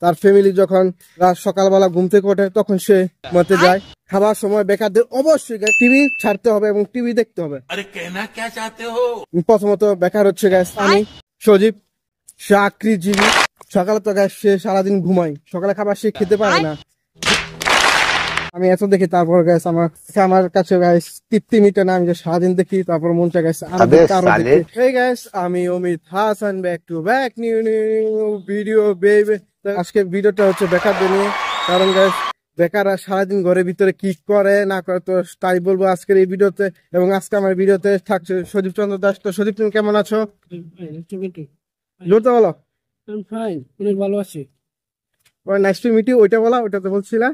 তার ফ্যামিলি যখন রাত সকালবেলা ঘুম থেকে ওঠে তখন সে ঘুমাতে যায়। খাবার সময় বেকারদের অবশ্যই টিভি ছাড়তে হবে এবং টিভি দেখতে হবে। প্রথমত বেকার হচ্ছে গ্যাস আমি সজীব, চাকরিজীবী। সকালে তো গ্যাস সে সারাদিন ঘুমাই, সকালে খাবার সে খেতে পারে না। আমি এত দেখি, তারপর গ্যাস আমার কাছে গ্যাস তৃপ্তি মিটে না। আমি যে সারাদিন দেখি, তারপর মন চায় গ্যাস আরো দেখি। এই গ্যাস আমি Amit Hasan, back to back new video baby. আজকে ভিডিওটা হচ্ছে বেকারদের নিয়ে, কারণ গ্যাস বেকাররা সারাদিন ঘরের ভিতরে কি করে না করে তো তাই বলবো আজকের এই ভিডিওতে। এবং আজকে আমার ভিডিওতে থাকছে সজীব চন্দ্র দাস। তো সজীব, তুমি কেমন আছো? জোরতে বলো। অনেক ভালো আছি। নাইস টু মিট ইউ, ওইটা বলা, ওইটা তো বলছিলা।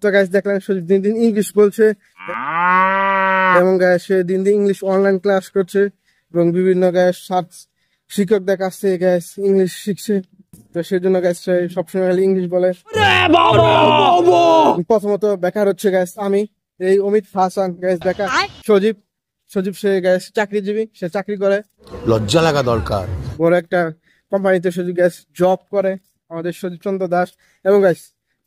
তো গাইস দেখলাম সজীব দিন দিন ইংলিশ বলছে এবং সে দিন দিন ইংলিশ অনলাইন ক্লাস করছে এবং বিভিন্ন শিক্ষকদের কাছ থেকে গ্যাস ইংলিশ শিখছে। তো সেই জন্য গ্যাস সবসময় ইংলিশ বলে। প্রথমত বেকার হচ্ছে গ্যাস আমি এই অমিত হাসান, গ্যাস বেকার সজীব সে গ্যাস চাকরিজীবী, সে চাকরি করে। লজ্জা লাগা দরকার। বড় একটা কোম্পানিতে সজীব গ্যাস জব করে, আমাদের সজীব চন্দ্র দাস। এবং গ্যাস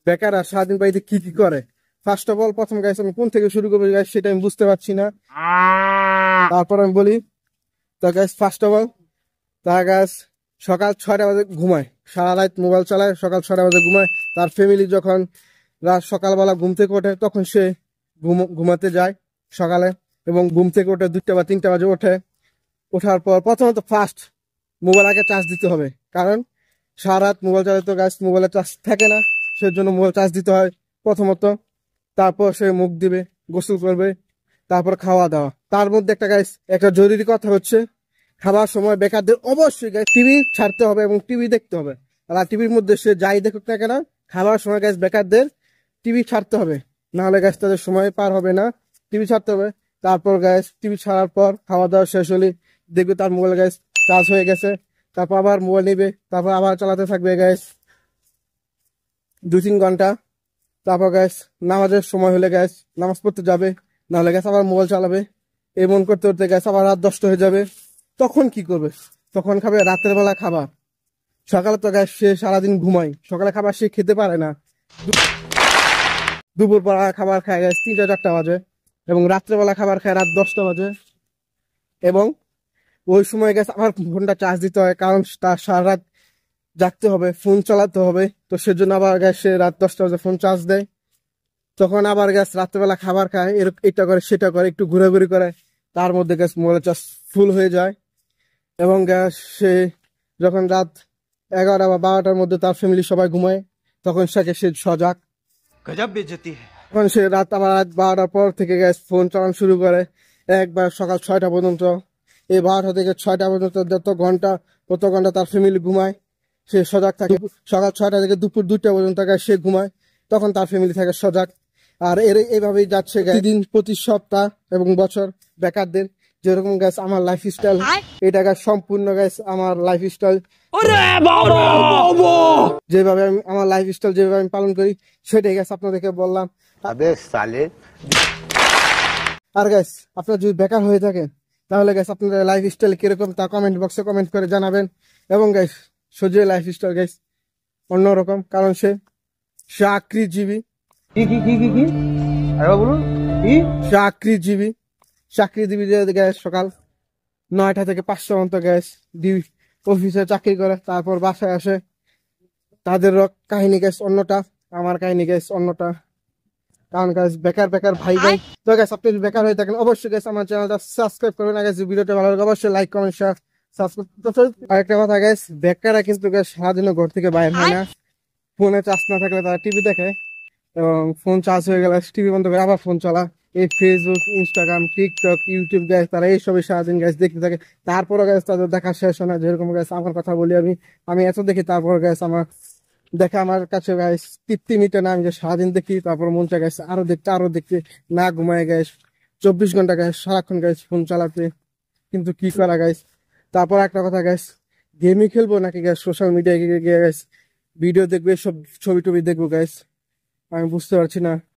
বেকাররা সারাদিন বাড়িতে কি কি করে, ফার্স্ট অফ অল প্রথম গ্যাস আমি কোন থেকে শুরু করবো গ্যাস সেটা আমি বুঝতে পারছি না। তারপর আমি বলি, তো গ্যাস ফার্স্ট অফ অল তার গ্যাস সকাল 6টা বাজে ঘুমায়, সারা রাত মোবাইল চালায়, সকাল 6টা বাজে ঘুমায়। তার ফ্যামিলি যখন রাত সকালবেলা ঘুম থেকে ওঠে তখন সে ঘুমাতে যায় সকালে, এবং ঘুম থেকে ওঠে 2টা বা 3টা বাজে ওঠে। ওঠার পর প্রথমত ফার্স্ট মোবাইল আগে চার্জ দিতে হবে, কারণ সারা রাত মোবাইল চালাতে তো গ্যাস মোবাইলে চার্জ থাকে না, সেজন্য মোবাইল চার্জ দিতে হয় প্রথমত। তারপর সে মুখ দিবে, গোসল করবে, তারপর খাওয়া দাওয়া। তার মধ্যে একটা জরুরি কথা হচ্ছে, খাবার সময় বেকারদের অবশ্যই টিভি ছাড়তে হবে এবং টিভি দেখতে হবে। আর টিভির মধ্যে সে যাই দেখুক না কেন, খাবার সময় গ্যাস বেকারদের টিভি ছাড়তে হবে, নাহলে গ্যাস তাদের সময় পার হবে না। টিভি ছাড়তে হবে। তারপর গ্যাস টিভি ছাড়ার পর খাওয়া দাওয়া শেষ হলে দেখবে তার মোবাইল গ্যাস চার্জ হয়ে গেছে। তারপর আবার মোবাইল নিবে, তারপর আবার চালাতে থাকবে গ্যাস 2-3 ঘন্টা। তারপর গ্যাস নামাজের সময় হলে গ্যাস নামাজ পড়তে যাবে, নাহলে গ্যাস আবার মোবাইল চালাবে। এমন করতে করতে গ্যাস আবার রাত 10টা হয়ে যাবে। তখন কি করবে? তখন খাবে রাতের বেলা খাবার। সকালে তো গ্যাস সে সারাদিন ঘুমাই, সকালে খাবার সে খেতে পারে না। দুপুর বেলা খাবার খায় গ্যাস 3টা-4টা বাজে, এবং রাত্রেবেলা খাবার খায় রাত 10টা বাজে। এবং ওই সময় গ্যাস আবার ফোনটা চার্জ দিতে হয়, কারণ তার সারা রাত জাগতে হবে, ফোন চালাতে হবে। তো সেজন্য আবার গ্যাস সে রাত 10টা বাজে ফোন চার্জ দেয়। তখন আবার গ্যাস রাত্রেবেলা খাবার খায়, এটা করে সেটা করে, একটু ঘোরাঘুরি করে। তার মধ্যে গ্যাস মোবাইল চার্জ ফুল হয়ে যায়। এবং গ্যাস সে যখন রাত 11টা বা 12টার মধ্যে তার ফ্যামিলি সবাই ঘুমায়, তখন সে সজাগ। তখন সে রাত 12টার পর থেকে গ্যাস ফোন চালানো শুরু করে, একবার সকাল 6টা পর্যন্ত। এই 12টা থেকে 6টা পর্যন্ত তত ঘন্টা তার ফ্যামিলি ঘুমায়, সে সজাগ থাকে। সকাল 6টা থেকে দুপুর 2টা পর্যন্ত সে ঘুমায়, তখন তার ফ্যামিলি থাকে সজাগ। আর এইভাবেই যাচ্ছে দিন, প্রতি সপ্তাহ এবং বছর বেকারদের। যেরকম গ্যাস আমার লাইফ স্টাইল, এটা গ্যাস সম্পূর্ণ গ্যাস আমার লাইফ স্টাইল। যেভাবে আমার লাইফ স্টাইল যেভাবে আমি পালন করি, সেটাই গ্যাস আপনাদেরকে বললাম। আর গ্যাস আপনারা যদি বেকার হয়ে থাকেন, তাহলে গ্যাস আপনাদের লাইফ স্টাইল কিরকম তা কমেন্ট বক্সে কমেন্ট করে জানাবেন। এবং গ্যাস সজীবের লাইফ স্টাইল গ্যাস অন্যরকম, কারণ সে চাকরিজীবী। চাকরিজীবী গ্যাস সকাল 9টা থেকে 5টা পর্যন্ত গ্যাস অফিসে চাকরি করে, তারপর বাসায় আসে। তাদের কাহিনী গ্যাস অন্যটা, আমার কাহিনী গ্যাস অন্যটা। কারণ গ্যাস বেকার ভাই। তো গ্যাস আপনি যদি বেকার হয়ে থাকেন, অবশ্যই গ্যাস আমার চ্যানেলটা সাবস্ক্রাইব করবেন। গ্যাস ভিডিওটা ভালো লাগে অবশ্যই লাইক কমেন্ট শেয়ার সাবস্ক্রাইব। আরেকটা কথা গ্যাস, বেকাররা কিন্তু গ্যাস সারাদিনও ঘর থেকে বাইরে হয় না। ফোনে চার্জ না থাকলে তারা টিভি দেখে, এবং ফোন চার্জ হয়ে গেলে টিভি বন্ধ করে আবার ফোন চালা। এই Facebook, Instagram, TikTok, YouTube gas তারা এইসবই সারাদিন গ্যাস দেখতে থাকে। তারপরও গ্যাস তাদের দেখা শেষ হয় না। যেরকম গ্যাস আমার কথা বলি, আমি এত দেখি, তারপর গ্যাস আমার কাছে গ্যাস তৃপ্তি মিটে না। আমি যে সারাদিন দেখি, তারপর মন চায় গ্যাস আরো দেখতে না ঘুমায় গ্যাস 24 ঘন্টা গ্যাস সারাক্ষণ গ্যাস ফোন চালাতে। কিন্তু কি করা গ্যাস। তারপর একটা কথা গ্যাস, গেমই খেলবো নাকি গ্যাস সোশ্যাল মিডিয়ায় গিয়ে গ্যাস ভিডিও দেখবে, সব ছবি টবি দেখবো গ্যাস, আমি বুঝতে পারছি না।